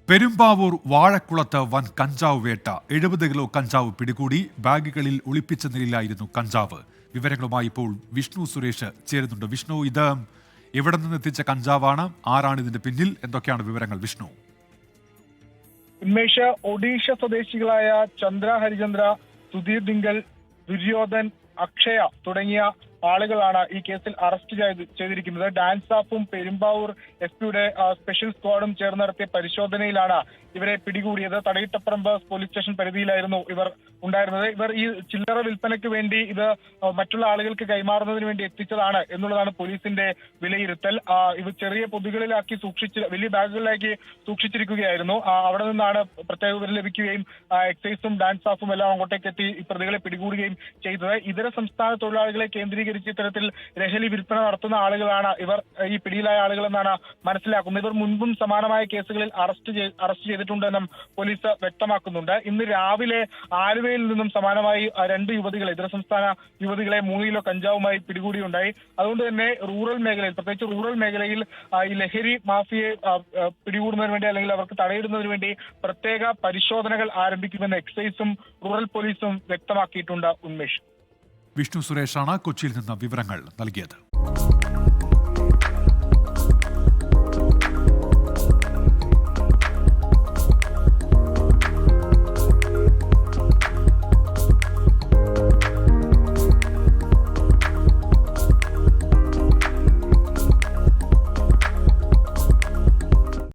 പെരുമ്പാവൂർ വാഴക്കുളത്ത് വൻ കഞ്ചാവ് വേട്ട 70 കിലോ കഞ്ചാവ് പിടികൂടി. ബാഗുകളിൽ ഒളിപ്പിച്ച നിലയിലായിരുന്നു കഞ്ചാവ്. വിവരങ്ങളുമായി ഇപ്പോൾ വിഷ്ണു സുരേഷ് ചേരുന്നുണ്ട്. വിഷ്ണു, ഇത് എവിടെ നിന്ന് എത്തിച്ച കഞ്ചാവാണ്? ആരാണ് ഇതിന്റെ പിന്നിൽ? എന്തൊക്കെയാണ് വിവരങ്ങൾ വിഷ്ണു? ഉന്മേഷ്, ഒഡീഷ സ്വദേശികളായ ചന്ദ്ര ഹരിചന്ദ്ര, സുധീർ ദിങ്കൽ, ദുര്യോധൻ, അക്ഷയ തുടങ്ങിയ ആളുകളാണ് ഈ കേസിൽ അറസ്റ്റ് ചെയ്തിരിക്കുന്നത്. ഡാൻസ് സ്റ്റാഫും പെരുമ്പാവൂർ എസ് പിയുടെ സ്പെഷ്യൽ സ്ക്വാഡും ചേർന്ന് നടത്തിയ പരിശോധനയിലാണ് ഇവരെ പിടികൂടിയത്. തടയിട്ടപ്പറമ്പ് പോലീസ് സ്റ്റേഷൻ പരിധിയിലായിരുന്നു ഇവർ ഉണ്ടായിരുന്നത്. ഇവർ ഈ ചില്ലറ വിൽപ്പനയ്ക്ക് വേണ്ടി ഇത് മറ്റുള്ള ആളുകൾക്ക് കൈമാറുന്നതിന് വേണ്ടി എത്തിച്ചതാണ് എന്നുള്ളതാണ് പോലീസിന്റെ വിലയിരുത്തൽ. ഇവ ചെറിയ പൊതികളിലാക്കി വലിയ ബാഗുകളിലാക്കി സൂക്ഷിച്ചിരിക്കുകയായിരുന്നു. അവിടെ നിന്നാണ് പ്രത്യേക വിവരം ലഭിക്കുകയും എക്സൈസും ഡാൻസ് സ്റ്റാഫും എല്ലാം അങ്ങോട്ടേക്ക് എത്തി ഈ പ്രതികളെ പിടികൂടുകയും ചെയ്തത്. ഇതര സംസ്ഥാന തൊഴിലാളികളെ കേന്ദ്രീകരിച്ച് ഇത്തരത്തിൽ ലഹരി വിൽപ്പന നടത്തുന്ന ആളുകളാണ് ഇവർ, ഈ പിടിയിലായ ആളുകളെന്നാണ് മനസ്സിലാക്കുന്നത്. ഇവർ മുൻപും സമാനമായ കേസുകളിൽ അറസ്റ്റ് ചെയ്തിട്ടുണ്ടെന്നും പോലീസ് വ്യക്തമാക്കുന്നുണ്ട്. ഇന്ന് രാവിലെ ആലുവയിൽ നിന്നും സമാനമായി 2 യുവതികളെ, ഇതര സംസ്ഥാന യുവതികളെ 3 കിലോ കഞ്ചാവുമായി പിടികൂടിയുണ്ടായി. അതുകൊണ്ട് തന്നെ റൂറൽ മേഖലയിൽ, പ്രത്യേകിച്ച് റൂറൽ മേഖലയിൽ ഈ ലഹരി മാഫിയെ പിടികൂടുന്നതിന് വേണ്ടി അല്ലെങ്കിൽ അവർക്ക് തടയിടുന്നതിന് വേണ്ടി പ്രത്യേക പരിശോധനകൾ ആരംഭിക്കുമെന്ന് എക്സൈസും റൂറൽ പോലീസും വ്യക്തമാക്കിയിട്ടുണ്ട്. ഉന്മേഷ്. വിഷ്ണു സുരേഷാണ് കൊച്ചിയിൽ നിന്ന് വിവരങ്ങൾ നൽകിയത്.